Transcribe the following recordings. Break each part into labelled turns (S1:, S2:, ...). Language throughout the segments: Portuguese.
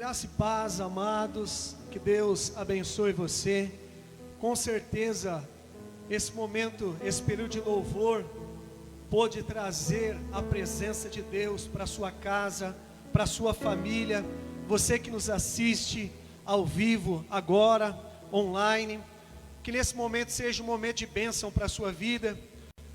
S1: Graça e paz, amados, que Deus abençoe você. Com certeza, esse momento, esse período de louvor, pôde trazer a presença de Deus para a sua casa, para a sua família. Você que nos assiste ao vivo, agora, online, que nesse momento seja um momento de bênção para a sua vida,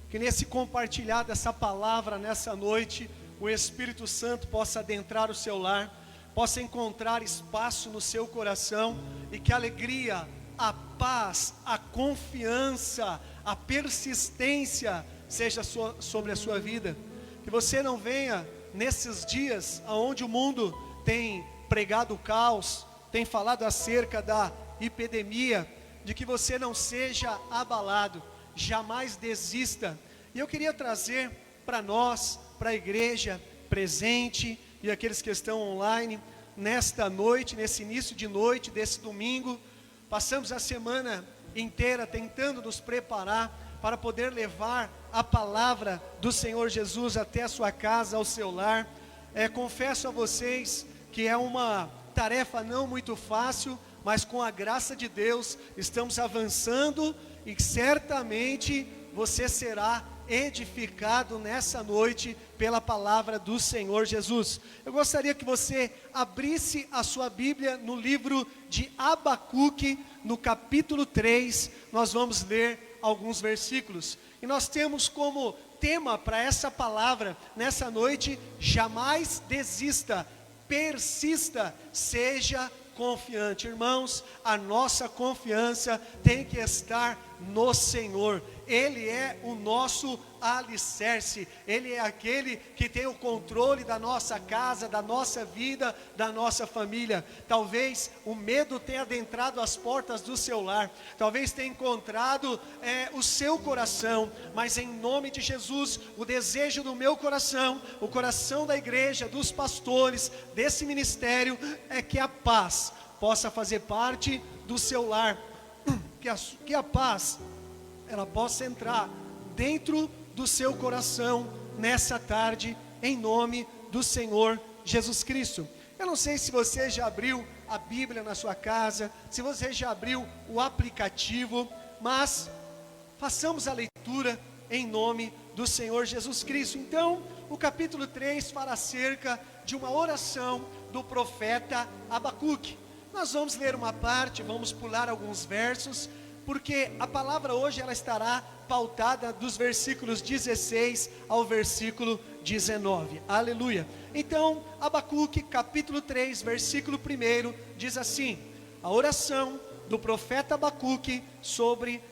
S1: que nesse compartilhar dessa palavra, nessa noite, o Espírito Santo possa adentrar o seu lar, possa encontrar espaço no seu coração, e que a alegria, a paz, a confiança, a persistência seja sobre a sua vida. Que você não venha nesses dias onde o mundo tem pregado o caos, tem falado acerca da epidemia, de que você não seja abalado, jamais desista. E eu queria trazer para nós, para a igreja presente e aqueles que estão online, nesta noite, nesse início de noite, desse domingo. Passamos a semana inteira tentando nos preparar para poder levar a palavra do Senhor Jesus até a sua casa, ao seu lar. Confesso a vocês que é uma tarefa não muito fácil, mas com a graça de Deus estamos avançando, e certamente você será edificado nessa noite pela palavra do Senhor Jesus. Eu gostaria que você abrisse a sua Bíblia no livro de Abacuque, no capítulo 3, nós vamos ler alguns versículos, e nós temos como tema para essa palavra, nessa noite: jamais desista, persista, seja confiante. Irmãos, a nossa confiança tem que estar no Senhor. Ele é o nosso alicerce, Ele é aquele que tem o controle da nossa casa, da nossa vida, da nossa família. Talvez o medo tenha adentrado as portas do seu lar, talvez tenha encontrado o seu coração, mas em nome de Jesus, o desejo do meu coração, o coração da igreja, dos pastores, desse ministério, é que a paz possa fazer parte do seu lar, que a paz ela possa entrar dentro do seu coração nessa tarde, em nome do Senhor Jesus Cristo. Eu não sei se você já abriu a Bíblia na sua casa, se você já abriu o aplicativo, mas façamos a leitura em nome do Senhor Jesus Cristo. Então, o capítulo 3 fala acerca de uma oração do profeta Abacuque. Nós vamos ler uma parte, vamos pular alguns versos, porque a palavra hoje ela estará pautada dos versículos 16 ao versículo 19, aleluia. Então, Abacuque, capítulo 3, versículo 1, diz assim: a oração do profeta Abacuque sobre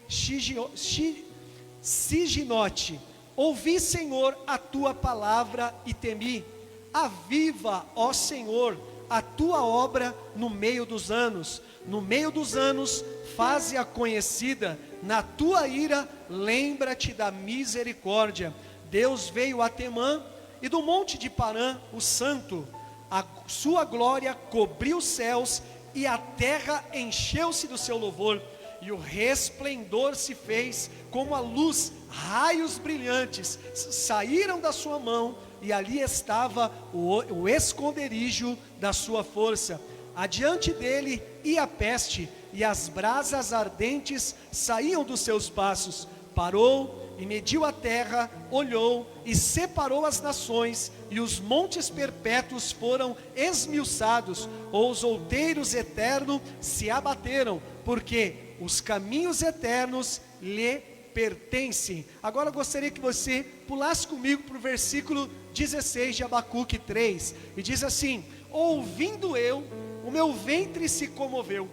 S1: Siginote. Ouvi, Senhor, a tua palavra e temi. Aviva, ó Senhor, a tua obra no meio dos anos. No meio dos anos, faze-a conhecida. Na tua ira, lembra-te da misericórdia. Deus veio a Temã, e do monte de Parã, o santo. A sua glória cobriu os céus, e a terra encheu-se do seu louvor. E o resplendor se fez como a luz, raios brilhantes saíram da sua mão, e ali estava o esconderijo da sua força. Adiante dele ia a peste, e as brasas ardentes saíam dos seus passos. Parou e mediu a terra, olhou e separou as nações, e os montes perpétuos foram esmiuçados. Os outeiros eternos se abateram, porque os caminhos eternos lhe pertencem. Agora eu gostaria que você pulasse comigo para o versículo 16 de Abacuque 3, e diz assim: ouvindo eu, o meu ventre se comoveu,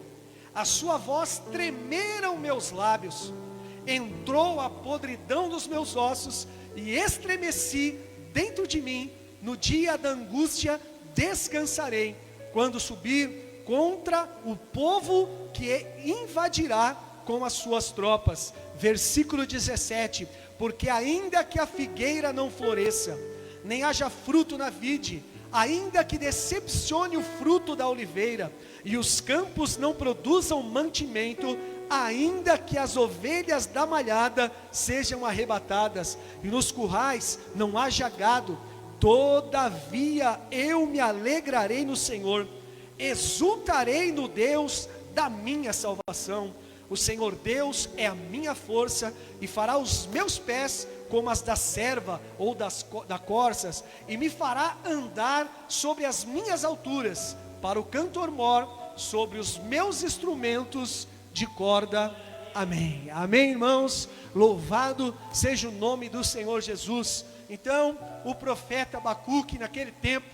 S1: a sua voz tremeram meus lábios, entrou a podridão dos meus ossos, e estremeci dentro de mim. No dia da angústia descansarei, quando subir contra o povo que invadirá com as suas tropas. Versículo 17: porque ainda que a figueira não floresça, nem haja fruto na vide, ainda que decepcione o fruto da oliveira, e os campos não produzam mantimento, ainda que as ovelhas da malhada sejam arrebatadas, e nos currais não haja gado, todavia eu me alegrarei no Senhor, exultarei no Deus da minha salvação. O Senhor Deus é a minha força, e fará os meus pés como as da serva ou da corças, e me fará andar sobre as minhas alturas, para o cantor-mor, sobre os meus instrumentos de corda. Amém. Amém, irmãos. Louvado seja o nome do Senhor Jesus. Então, o profeta Abacuque, naquele tempo,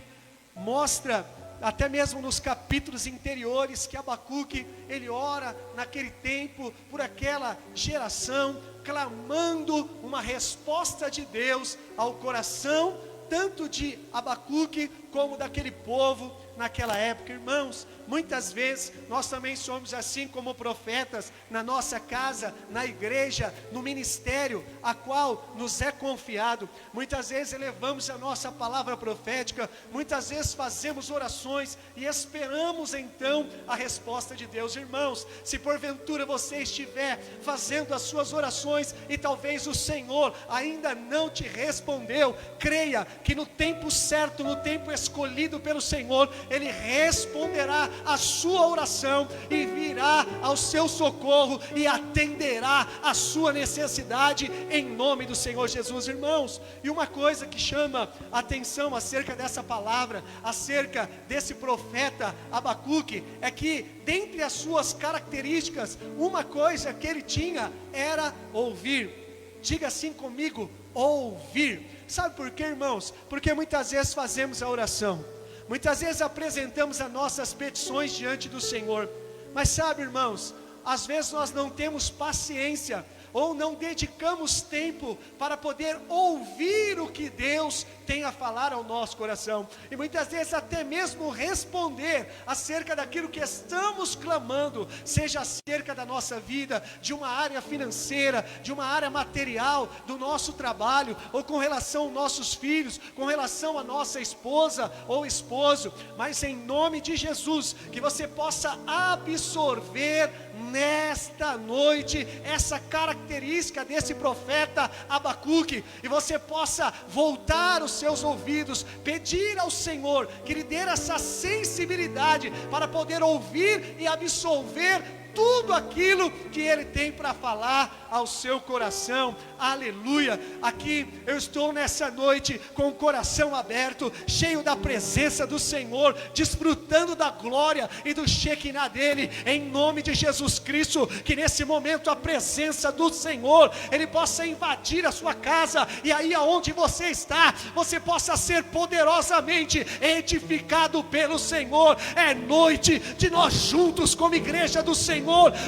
S1: mostra, até mesmo nos capítulos anteriores, que Abacuque, ele ora naquele tempo, por aquela geração, clamando uma resposta de Deus ao coração, tanto de Abacuque, como daquele povo, naquela época. Irmãos, muitas vezes nós também somos assim como profetas, na nossa casa, na igreja, no ministério a qual nos é confiado. Muitas vezes elevamos a nossa palavra profética, muitas vezes fazemos orações e esperamos então a resposta de Deus. Irmãos, se porventura você estiver fazendo as suas orações e talvez o Senhor ainda não te respondeu, creia que no tempo certo, no tempo escolhido pelo Senhor, Ele responderá a sua oração e virá ao seu socorro e atenderá a sua necessidade em nome do Senhor Jesus. Irmãos, e uma coisa que chama a atenção acerca dessa palavra, acerca desse profeta Abacuque, é que dentre as suas características, uma coisa que ele tinha era ouvir. Diga assim comigo: ouvir. Sabe por quê, irmãos? Porque muitas vezes fazemos a oração, muitas vezes apresentamos as nossas petições diante do Senhor, mas sabe, irmãos, às vezes nós não temos paciência, ou não dedicamos tempo para poder ouvir o que Deus tem a falar ao nosso coração, e muitas vezes até mesmo responder acerca daquilo que estamos clamando, seja acerca da nossa vida, de uma área financeira, de uma área material, do nosso trabalho, ou com relação aos nossos filhos, com relação à nossa esposa ou esposo. Mas em nome de Jesus, que você possa absorver nesta noite essa característica desse profeta Abacuque, e você possa voltar os seus ouvidos, pedir ao Senhor que lhe dê essa sensibilidade para poder ouvir e absorver tudo aquilo que Ele tem para falar ao seu coração. Aleluia. Aqui eu estou nessa noite com o coração aberto, cheio da presença do Senhor, desfrutando da glória e do Shekinah dele, em nome de Jesus Cristo. Que nesse momento a presença do Senhor, Ele possa invadir a sua casa, e aí aonde você está, você possa ser poderosamente edificado pelo Senhor. É noite de nós juntos como igreja do Senhor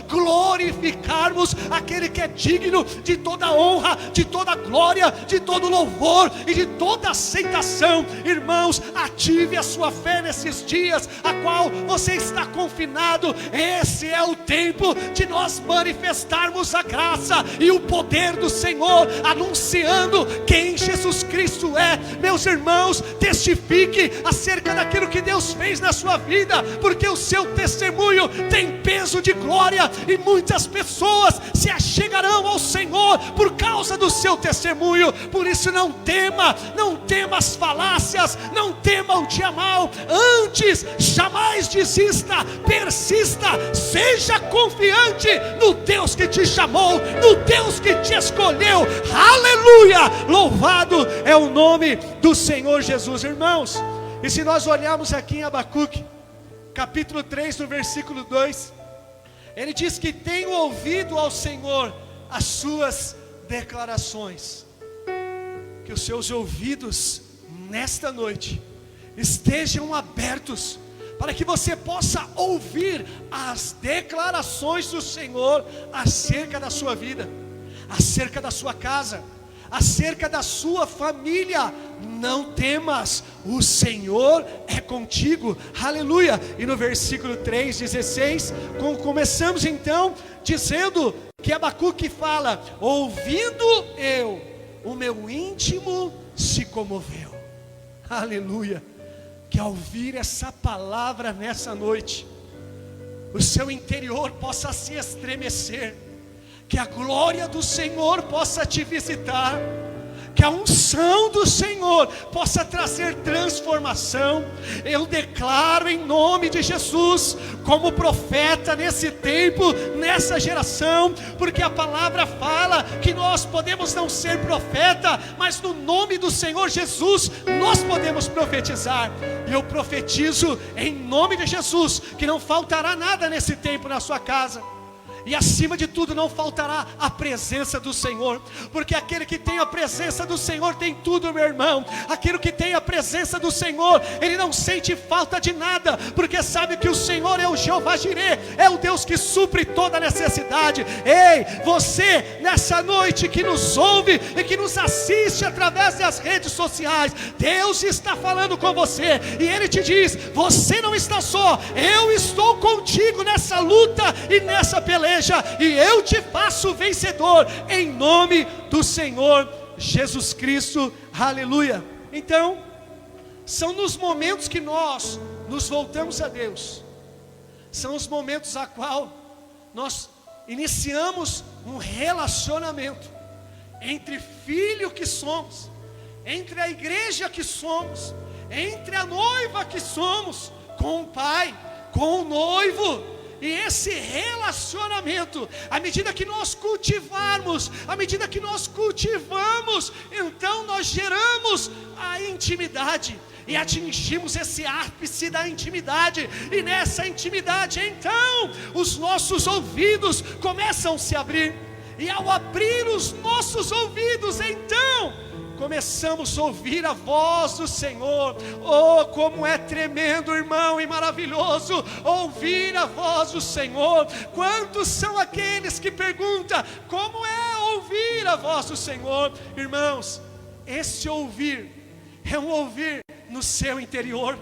S1: glorificarmos aquele que é digno de toda honra, de toda glória, de todo louvor e de toda aceitação. Irmãos, ative a sua fé nesses dias a qual você está confinado. Esse é o tempo de nós manifestarmos a graça e o poder do Senhor, anunciando quem Jesus Cristo é. Meus irmãos, testifique acerca daquilo que Deus fez na sua vida, porque o seu testemunho tem peso de glória, e muitas pessoas se achegarão ao Senhor por causa do seu testemunho. Por isso não tema as falácias, não tema o dia mau, antes jamais desista, persista, seja confiante no Deus que te chamou, no Deus que te escolheu. Aleluia, louvado é o nome do Senhor Jesus. Irmãos, e se nós olharmos aqui em Abacuque, capítulo 3, no versículo 2, ele diz que tenho ouvido ao Senhor as suas declarações. Que os seus ouvidos nesta noite estejam abertos, para que você possa ouvir as declarações do Senhor acerca da sua vida, acerca da sua casa, acerca da sua família. Não temas, o Senhor é contigo. Aleluia. E no versículo 3:16, começamos então dizendo que Abacuque fala: ouvindo eu, o meu íntimo se comoveu. Aleluia. Que ao ouvir essa palavra nessa noite, o seu interior possa se estremecer, que a glória do Senhor possa te visitar, que a unção do Senhor possa trazer transformação. Eu declaro em nome de Jesus, como profeta nesse tempo, nessa geração, porque a palavra fala que nós podemos não ser profeta, mas no nome do Senhor Jesus nós podemos profetizar. E eu profetizo em nome de Jesus que não faltará nada nesse tempo na sua casa. E acima de tudo não faltará a presença do Senhor, porque aquele que tem a presença do Senhor tem tudo, meu irmão. Aquele que tem a presença do Senhor, ele não sente falta de nada, porque sabe que o Senhor é o Jeová Jireh, é o Deus que supre toda necessidade. Ei, você nessa noite que nos ouve e que nos assiste através das redes sociais, Deus está falando com você, e Ele te diz: você não está só, eu estou contigo nessa luta e nessa peleja, e eu te faço vencedor, em nome do Senhor Jesus Cristo, aleluia. Então, são nos momentos que nós nos voltamos a Deus, são os momentos a qual nós iniciamos um relacionamento entre filho que somos, entre a igreja que somos, entre a noiva que somos, com o pai, com o noivo. E esse relacionamento, à medida que nós cultivarmos, à medida que nós cultivamos, então nós geramos a intimidade e atingimos esse ápice da intimidade. E nessa intimidade, então, os nossos ouvidos começam a se abrir. E ao abrir os nossos ouvidos, então começamos a ouvir a voz do Senhor. Oh, como é tremendo, irmão, e maravilhoso ouvir a voz do Senhor. Quantos são aqueles que perguntam: como é ouvir a voz do Senhor? Irmãos, esse ouvir é um ouvir no seu interior,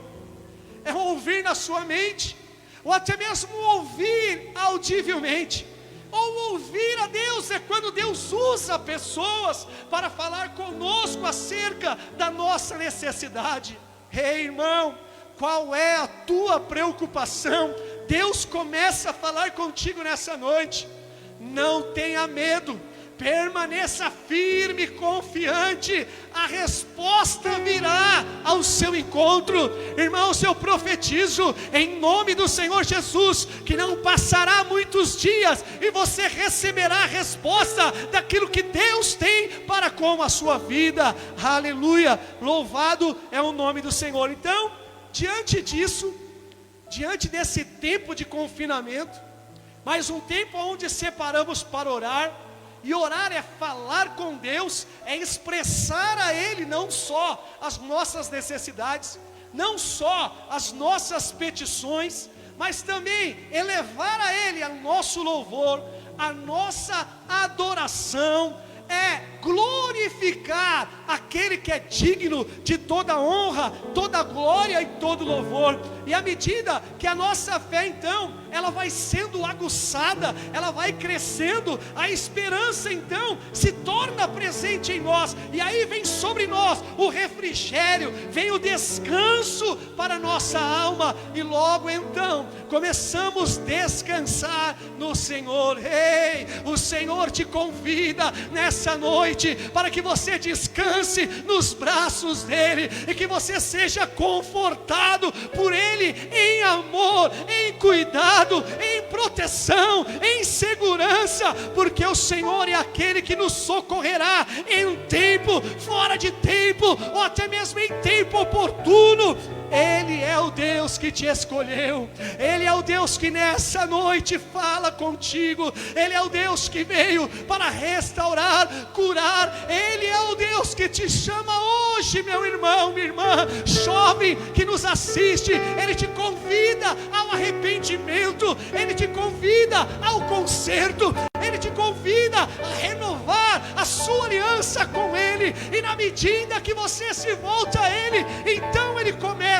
S1: é um ouvir na sua mente, ou até mesmo ouvir audivelmente. Ou ouvir a Deus é quando Deus usa pessoas para falar conosco acerca da nossa necessidade. Ei, irmão, qual é a tua preocupação? Deus começa a falar contigo nessa noite. Não tenha medo, permaneça firme e confiante, a resposta virá ao seu encontro. Irmãos, eu profetizo em nome do Senhor Jesus, que não passará muitos dias e você receberá a resposta daquilo que Deus tem para com a sua vida. Aleluia, louvado é o nome do Senhor. Então, diante disso, diante desse tempo de confinamento, mais um tempo onde separamos para orar. E orar é falar com Deus, é expressar a Ele não só as nossas necessidades, não só as nossas petições, mas também elevar a Ele o nosso louvor, a nossa adoração. É glorificar aquele que é digno de toda honra, toda glória e todo louvor. E à medida que a nossa fé, então, ela vai sendo aguçada, ela vai crescendo, a esperança, então, se torna presente em nós. E aí vem sobre nós o refrigério, vem o descanso para a nossa alma. E logo, então, começamos a descansar no Senhor. Ei, o Senhor te convida nessa noite para que você descanse nos braços dEle e que você seja confortado por Ele em amor, em cuidado, em proteção, em segurança, porque o Senhor é aquele que nos socorrerá em tempo, fora de tempo, ou até mesmo em tempo oportuno. Ele é o Deus que te escolheu, Ele é o Deus que nessa noite fala contigo, Ele é o Deus que veio para restaurar, curar, Ele é o Deus que te chama hoje, meu irmão, minha irmã, jovem que nos assiste. Ele te convida ao arrependimento, Ele te convida ao conserto, Ele te convida a renovar a sua aliança com Ele. E na medida que você se volta a Ele, então Ele começa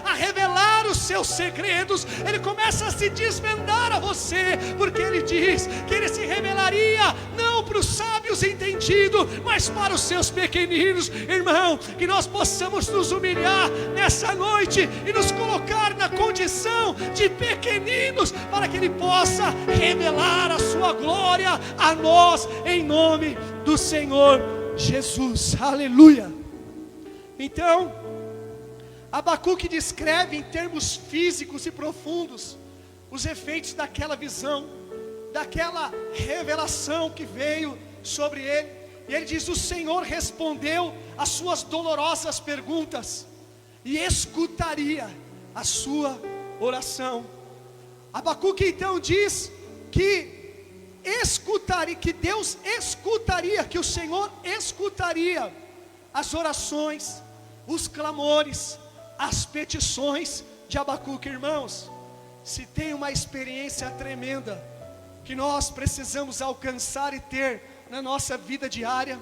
S1: a revelar os seus segredos, Ele começa a se desvendar a você, porque Ele diz que Ele se revelaria não para os sábios entendidos, mas para os seus pequeninos. Irmão, que nós possamos nos humilhar nessa noite e nos colocar na condição de pequeninos, para que Ele possa revelar a sua glória a nós, em nome do Senhor Jesus, aleluia. Então, Abacuque descreve em termos físicos e profundos os efeitos daquela visão, daquela revelação que veio sobre ele. E ele diz: o Senhor respondeu às suas dolorosas perguntas e escutaria a sua oração. Abacuque então diz que que Deus escutaria, que o Senhor escutaria as orações, os clamores, as petições de Abacuque. Irmãos, se tem uma experiência tremenda que nós precisamos alcançar e ter na nossa vida diária,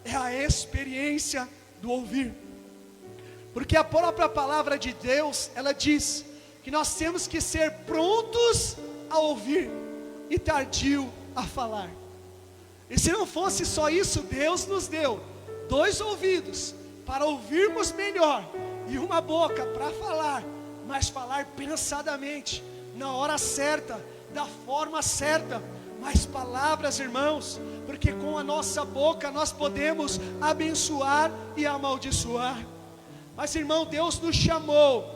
S1: é a experiência do ouvir. Porque a própria palavra de Deus, ela diz que nós temos que ser prontos a ouvir e tardio a falar. E se não fosse só isso, Deus nos deu 2 ouvidos para ouvirmos melhor e uma boca para falar, mas falar pensadamente, na hora certa, da forma certa. Mas palavras, irmãos, porque com a nossa boca nós podemos abençoar e amaldiçoar. Mas, irmão, Deus nos chamou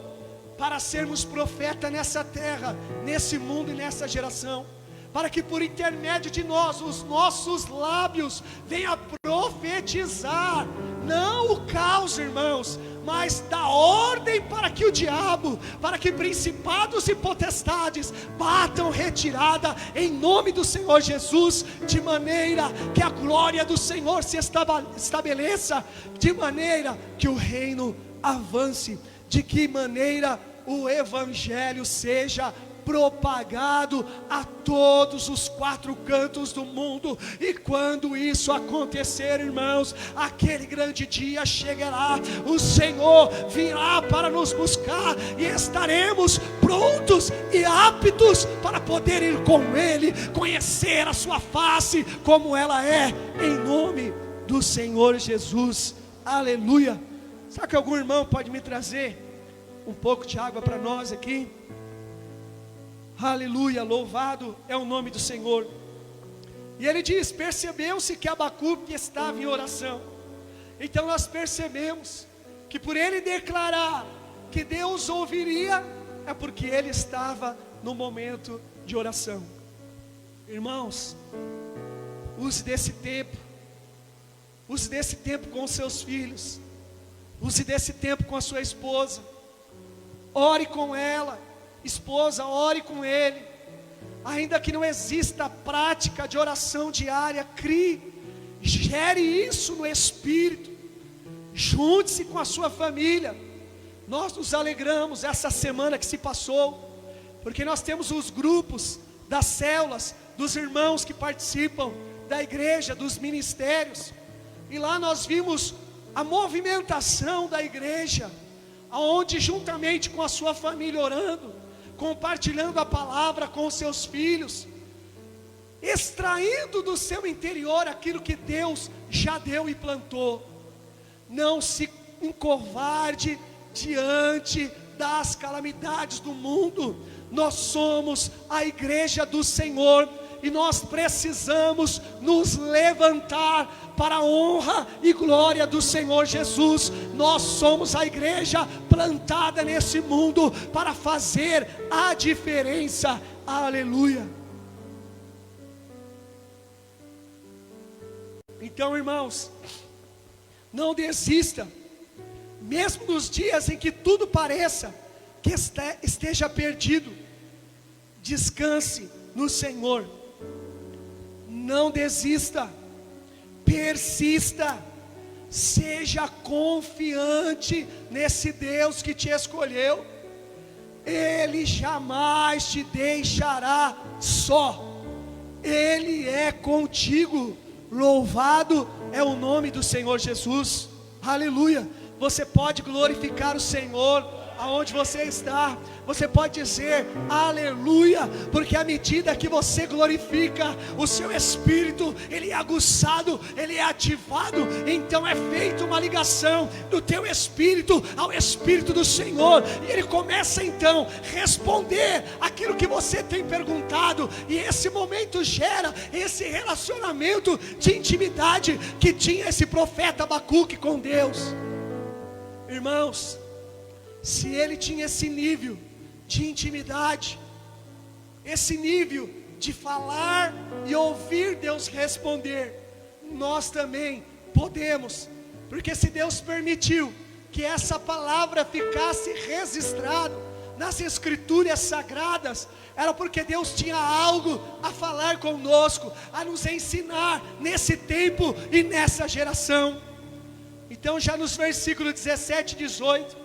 S1: para sermos profeta nessa terra, nesse mundo e nessa geração, para que por intermédio de nós, os nossos lábios venham a profetizar, não o caos, irmãos, mas da ordem para que o diabo, para que principados e potestades batam retirada em nome do Senhor Jesus, de maneira que a glória do Senhor se estabeleça, de maneira que o reino avance, de que maneira o evangelho seja propagado a todos os 4 cantos do mundo. E quando isso acontecer, irmãos, aquele grande dia chegará, o Senhor virá para nos buscar e estaremos prontos e aptos para poder ir com Ele, conhecer a sua face como ela é, em nome do Senhor Jesus, aleluia. Será que algum irmão pode me trazer um pouco de água para nós aqui? Aleluia, louvado é o nome do Senhor. E ele diz: percebeu-se que Abacuque estava em oração. Então nós percebemos que por ele declarar que Deus ouviria, é porque ele estava no momento de oração. Irmãos, use desse tempo com os seus filhos, use desse tempo com a sua esposa, ore com ela. Esposa, ore com ele. Ainda que não exista prática de oração diária, crie, gere isso no Espírito. Junte-se com a sua família. Nós nos alegramos essa semana que se passou, porque nós temos os grupos das células, dos irmãos que participam da igreja, dos ministérios. E lá nós vimos a movimentação da igreja, aonde juntamente com a sua família orando, compartilhando a palavra com os seus filhos, extraindo do seu interior aquilo que Deus já deu e plantou. Não se encovarde diante das calamidades do mundo. Nós somos a igreja do Senhor e nós precisamos nos levantar para a honra e glória do Senhor Jesus. Nós somos a igreja plantada nesse mundo para fazer a diferença. Aleluia. Então, irmãos, não desista, mesmo nos dias em que tudo pareça que esteja perdido. Descanse no Senhor. Não desista, persista, seja confiante nesse Deus que te escolheu. Ele jamais te deixará só, Ele é contigo. Louvado é o nome do Senhor Jesus, aleluia. Você pode glorificar o Senhor aonde você está, você pode dizer aleluia, porque à medida que você glorifica, o seu espírito, ele é aguçado, ele é ativado, então é feita uma ligação do teu espírito ao espírito do Senhor, e ele começa então a responder aquilo que você tem perguntado, e esse momento gera esse relacionamento de intimidade que tinha esse profeta Abacuque com Deus. Irmãos, se ele tinha esse nível de intimidade, esse nível de falar e ouvir Deus responder, nós também podemos, porque se Deus permitiu que essa palavra ficasse registrada nas escrituras sagradas, era porque Deus tinha algo a falar conosco, a nos ensinar nesse tempo e nessa geração. Então já nos versículos 17 e 18,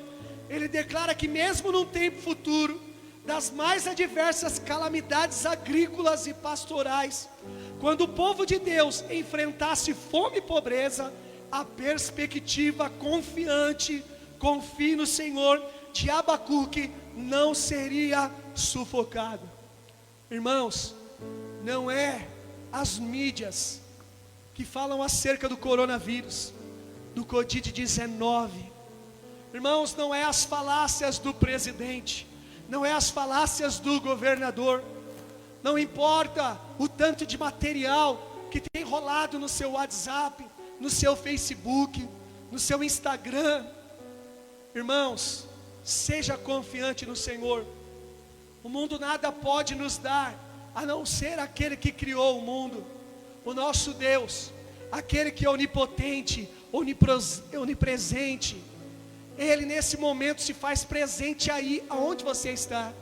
S1: ele declara que mesmo num tempo futuro, das mais adversas calamidades agrícolas e pastorais, quando o povo de Deus enfrentasse fome e pobreza, a perspectiva confiante, confie no Senhor, de Abacuque não seria sufocado. Irmãos, não é as mídias que falam acerca do coronavírus, do Covid-19, irmãos, não é as falácias do presidente, não é as falácias do governador, não importa o tanto de material que tem rolado no seu WhatsApp, no seu Facebook, no seu Instagram. Irmãos, seja confiante no Senhor. O mundo nada pode nos dar, a não ser aquele que criou o mundo, o nosso Deus, aquele que é onipotente, onipresente. Ele nesse momento se faz presente aí aonde você está,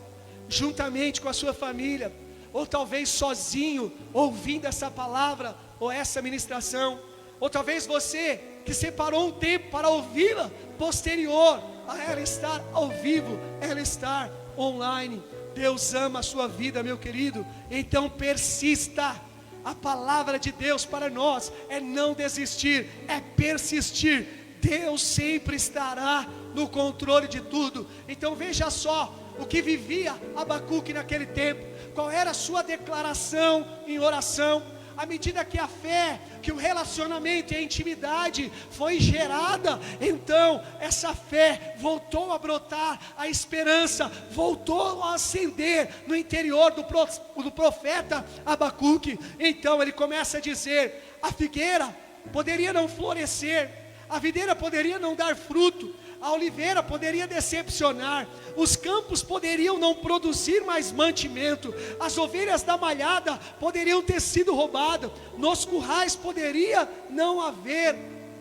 S1: juntamente com a sua família, ou talvez sozinho, ouvindo essa palavra, ou essa ministração, ou talvez você que separou um tempo para ouvi-la, posterior a ela estar ao vivo, ela estar online. Deus ama a sua vida, meu querido, então persista. A palavra de Deus para nós é não desistir, é persistir. Deus sempre estará no controle de tudo. Então veja só o que vivia Abacuque naquele tempo, qual era a sua declaração em oração. À medida que a fé, que o relacionamento e a intimidade foi gerada, então essa fé voltou a brotar, a esperança voltou a acender no interior do profeta Abacuque. Então ele começa a dizer: a figueira poderia não florescer, a videira poderia não dar fruto, a oliveira poderia decepcionar, os campos poderiam não produzir mais mantimento, as ovelhas da malhada poderiam ter sido roubadas, nos currais poderia não haver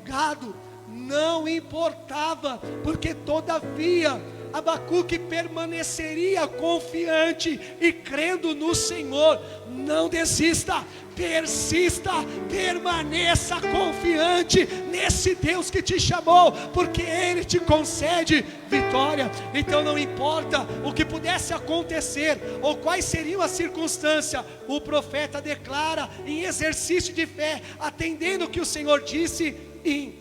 S1: gado, não importava, porque todavia Abacuque permaneceria confiante e crendo no Senhor. Não desista, persista, permaneça confiante nesse Deus que te chamou, porque Ele te concede vitória. Então não importa o que pudesse acontecer, ou quais seriam as circunstâncias, o profeta declara em exercício de fé, atendendo o que o Senhor disse em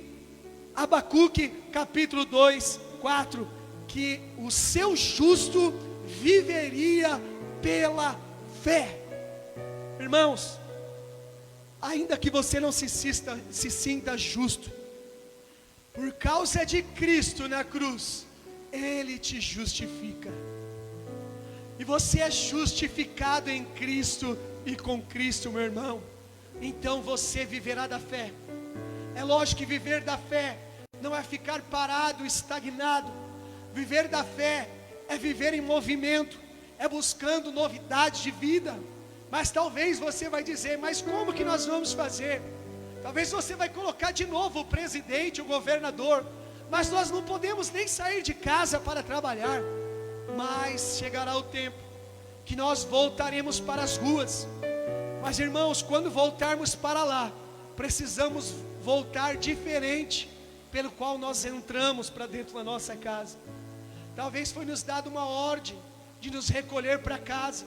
S1: Abacuque capítulo 2, 4, que o seu justo viveria pela fé. Irmãos, ainda que você não se sinta justo, por causa de Cristo na cruz, Ele te justifica, e você é justificado em Cristo e com Cristo, meu irmão. Então você viverá da fé. É lógico que viver da fé não é ficar parado, estagnado. Viver da fé é viver em movimento, é buscando novidades de vida. Mas talvez você vai dizer: mas como que nós vamos fazer? Talvez você vai colocar de novo o presidente, o governador, mas nós não podemos nem sair de casa para trabalhar. Mas chegará o tempo que nós voltaremos para as ruas. Mas irmãos, quando voltarmos para lá, precisamos voltar diferente pelo qual nós entramos para dentro da nossa casa. Talvez foi nos dado uma ordem de nos recolher para casa,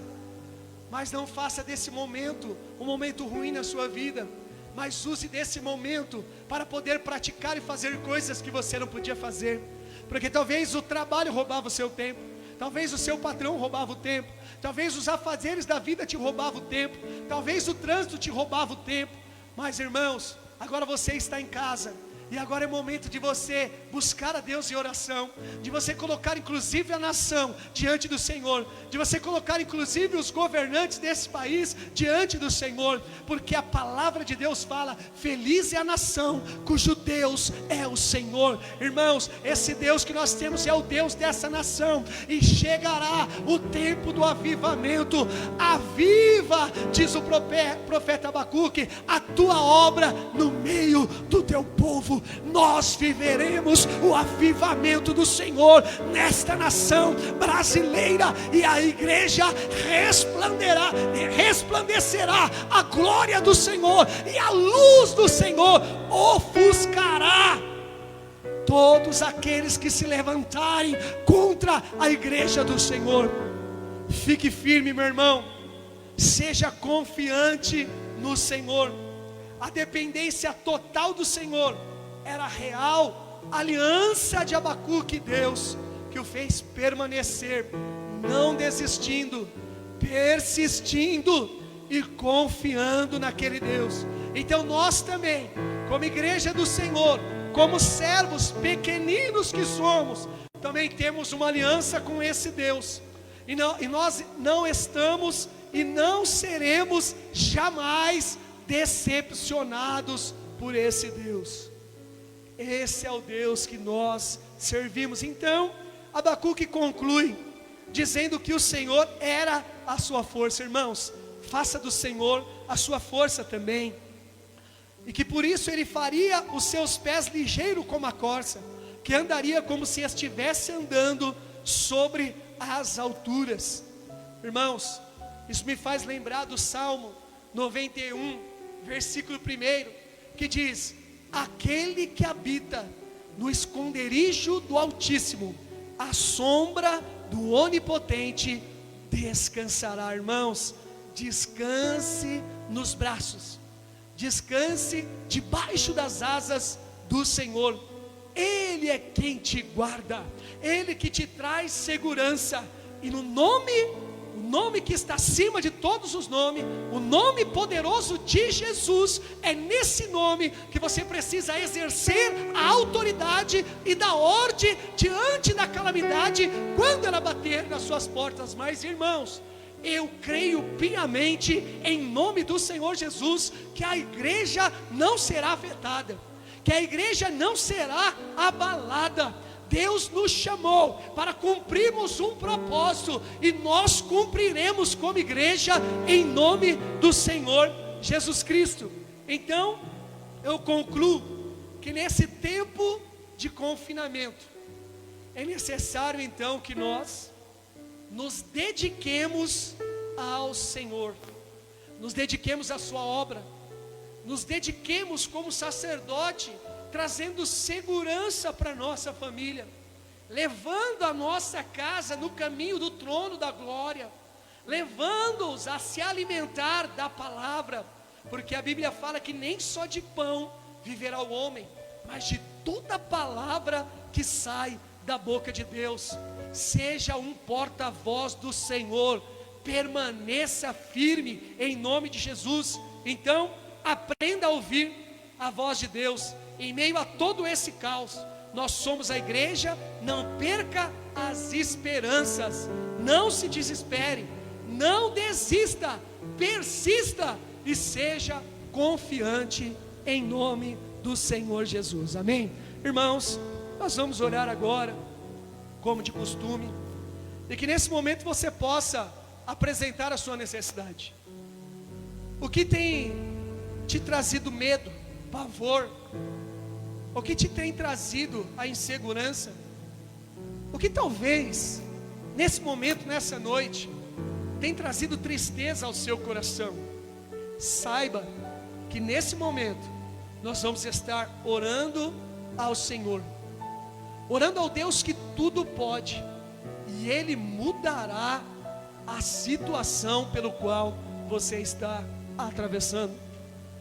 S1: mas não faça desse momento um momento ruim na sua vida, mas use desse momento para poder praticar e fazer coisas que você não podia fazer. porque talvez o trabalho roubava o seu tempo, talvez o seu patrão roubava o tempo, talvez os afazeres da vida te roubavam o tempo, talvez o trânsito te roubava o tempo. Mas irmãos, agora você está em casa, e agora é momento de você buscar a Deus em oração, de você colocar inclusive a nação diante do Senhor, de você colocar inclusive os governantes desse país diante do Senhor, porque a palavra de Deus fala: feliz é a nação cujo Deus é o Senhor. Irmãos, esse Deus que nós temos é o Deus dessa nação, e chegará o tempo do avivamento. Aviva, diz o profeta Abacuque, a tua obra no meio do teu povo. Nós viveremos o avivamento do Senhor nesta nação brasileira, e a igreja resplandecerá a glória do Senhor, e a luz do Senhor ofuscará todos aqueles que se levantarem contra a igreja do Senhor. Fique firme, meu irmão, seja confiante no Senhor. A dependência total do Senhor era a real aliança de Abacuque e Deus, que o fez permanecer, não desistindo, persistindo e confiando naquele Deus. Então nós também, como igreja do Senhor, como servos pequeninos que somos, também temos uma aliança com esse Deus, e nós não estamos e não seremos jamais decepcionados por esse Deus. Esse é o Deus que nós servimos. Então Abacuque conclui dizendo que o Senhor era a sua força. Irmãos, faça do Senhor a sua força também, e que por isso Ele faria os seus pés ligeiros como a corça, que andaria como se estivesse andando sobre as alturas. Irmãos, isso me faz lembrar do Salmo 91, versículo 1, que diz: aquele que habita no esconderijo do Altíssimo, à sombra do Onipotente descansará. Irmãos, descanse nos braços, descanse debaixo das asas do Senhor. Ele é quem te guarda, Ele que te traz segurança, e no nome, o nome que está acima de todos os nomes, o nome poderoso de Jesus, é nesse nome que você precisa exercer a autoridade e dar ordem diante da calamidade, quando ela bater nas suas portas. Mas irmãos, eu creio piamente, em nome do Senhor Jesus, que a igreja não será afetada, que a igreja não será abalada. Deus nos chamou para cumprirmos um propósito, e nós cumpriremos como igreja, em nome do Senhor Jesus Cristo. Então eu concluo que nesse tempo de confinamento é necessário então que nós nos dediquemos ao Senhor, nos dediquemos à sua obra, nos dediquemos como sacerdote, trazendo segurança para a nossa família, levando a nossa casa no caminho do trono da glória, levando-os a se alimentar da palavra, porque a Bíblia fala que nem só de pão viverá o homem, mas de toda palavra que sai da boca de Deus. Seja um porta-voz do Senhor, permaneça firme em nome de Jesus. Então aprenda a ouvir a voz de Deus em meio a todo esse caos. Nós somos a igreja. Não perca as esperanças, não se desespere, não desista, persista e seja confiante em nome do Senhor Jesus. Amém? Irmãos, nós vamos orar agora, como de costume, e que nesse momento você possa apresentar a sua necessidade. O que tem te trazido medo, pavor? O que te tem trazido a insegurança? O que talvez nesse momento, nessa noite, tem trazido tristeza ao seu coração? Saiba que nesse momento nós vamos estar orando ao Senhor, orando ao Deus que tudo pode, e Ele mudará a situação pelo qual você está atravessando.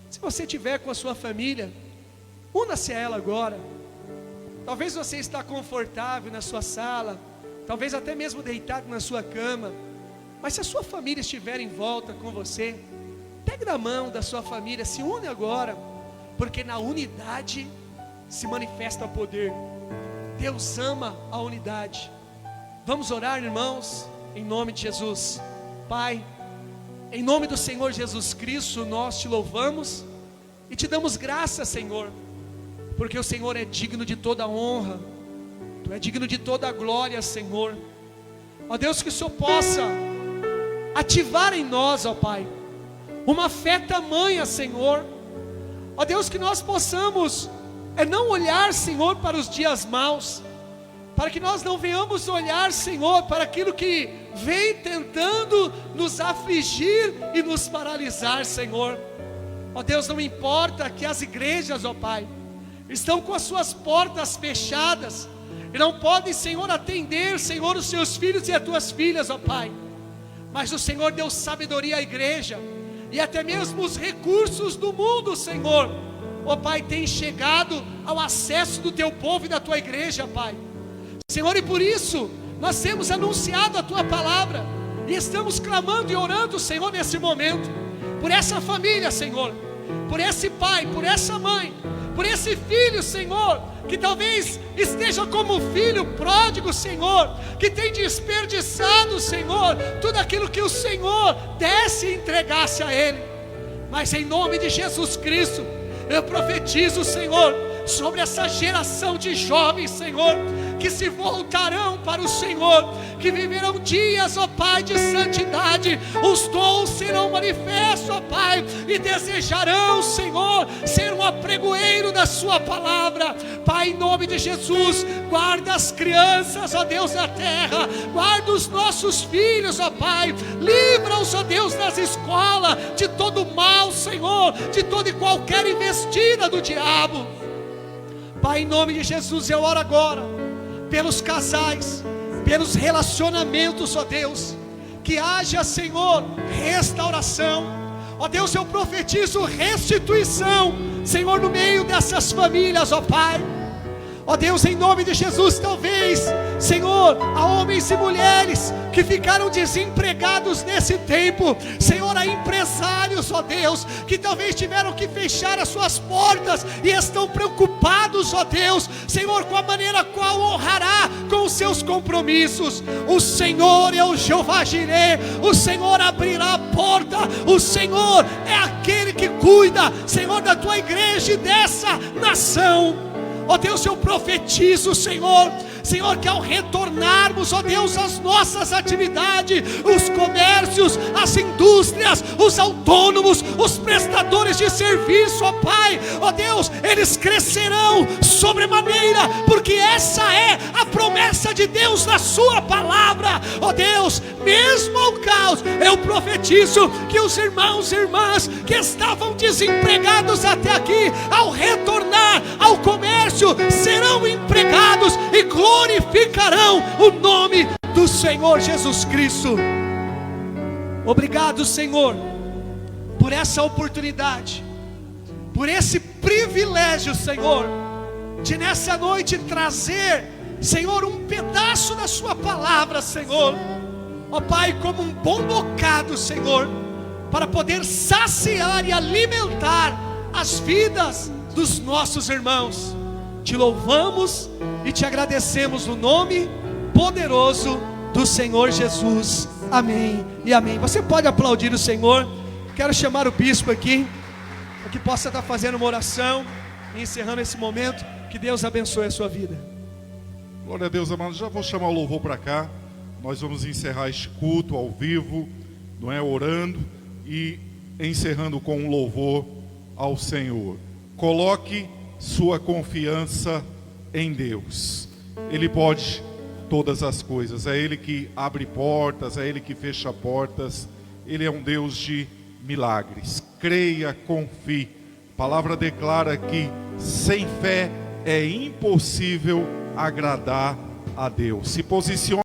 S1: Se você estiver com a sua família, una-se a ela agora, Talvez você está confortável na sua sala, talvez até mesmo deitado na sua cama, mas se a sua família estiver em volta com você, pegue na mão da sua família, se une agora, porque na unidade se manifesta o poder. Deus ama a unidade. Vamos orar, irmãos, em nome de Jesus. Pai, em nome do Senhor Jesus Cristo, nós te louvamos e te damos graças, Senhor, porque o Senhor é digno de toda honra, Tu é digno de toda glória, Senhor. Ó Deus, que o Senhor possa ativar em nós, ó Pai, uma fé tamanha, Senhor. Ó Deus, que nós possamos não olhar, Senhor, para os dias maus, para que nós não venhamos olhar, Senhor, para aquilo que vem tentando nos afligir e nos paralisar, Senhor. Ó Deus, não importa que as igrejas, ó Pai, estão com as suas portas fechadas, e não podem, Senhor, atender, Senhor, os seus filhos e as tuas filhas, ó Pai, mas o Senhor deu sabedoria à igreja, e até mesmo os recursos do mundo, Senhor, ó Pai, tem chegado ao acesso do Teu povo e da Tua igreja, Pai. Senhor, e por isso, nós temos anunciado a Tua palavra, e estamos clamando e orando, Senhor, nesse momento, por essa família, Senhor, por esse pai, por essa mãe, por esse filho, Senhor, que talvez esteja como filho pródigo, Senhor, que tem desperdiçado, Senhor, tudo aquilo que o Senhor desse e entregasse a ele. Mas em nome de Jesus Cristo, eu profetizo, Senhor, sobre essa geração de jovens, Senhor, que se voltarão para o Senhor, que viverão dias, ó Pai, de santidade. Os dons serão manifestos, ó Pai, e desejarão, Senhor, ser um apregoeiro da Sua palavra. Pai, em nome de Jesus, guarda as crianças, ó Deus, da terra, guarda os nossos filhos, ó Pai, livra-os, ó Deus, nas escolas, de todo mal, Senhor, de toda e qualquer investida do diabo. Pai, em nome de Jesus, eu oro agora pelos casais, pelos relacionamentos, ó Deus, que haja, Senhor, restauração. Ó Deus, eu profetizo restituição, Senhor, no meio dessas famílias, ó Pai. Ó Deus, em nome de Jesus, talvez, Senhor, há homens e mulheres que ficaram desempregados nesse tempo. Senhor, há empresários, ó Deus, que talvez tiveram que fechar as suas portas e estão preocupados, ó Deus, Senhor, com a maneira qual honrará com os seus compromissos. O Senhor é o Jeová Jireh, o Senhor abrirá a porta, o Senhor é aquele que cuida, Senhor, da tua igreja e dessa nação. Ó Deus, eu profetizo, Senhor, que ao retornarmos, ó Deus, às nossas atividades, os comércios, as indústrias, os autônomos, os prestadores de serviço, ó Pai, ó Deus, eles crescerão sobremaneira, porque essa é a promessa de Deus na Sua palavra. Ó Deus, mesmo ao caos, eu profetizo que os irmãos e irmãs que estavam desempregados até aqui, ao retornar ao comércio, serão empregados e glorificarão o nome do Senhor Jesus Cristo. Obrigado, Senhor, por essa oportunidade, por esse privilégio, Senhor, de nessa noite trazer, Senhor, um pedaço da Sua palavra, Senhor, ó Pai, como um bom bocado, Senhor, para poder saciar e alimentar as vidas dos nossos irmãos. Te louvamos e te agradecemos no nome poderoso do Senhor Jesus. Amém e amém. Você pode aplaudir o Senhor. Quero chamar o bispo aqui, para que possa estar fazendo uma oração e encerrando esse momento. Que Deus abençoe a sua vida.
S2: Glória a Deus, amados. Já vou chamar o louvor para cá. Nós vamos encerrar este culto ao vivo, não é? Orando e encerrando com um louvor ao Senhor. Coloque sua confiança em Deus. Ele pode todas as coisas. É Ele que abre portas, é Ele que fecha portas. Ele é um Deus de milagres. Creia, confie. A palavra declara que sem fé é impossível agradar a Deus. Se posicione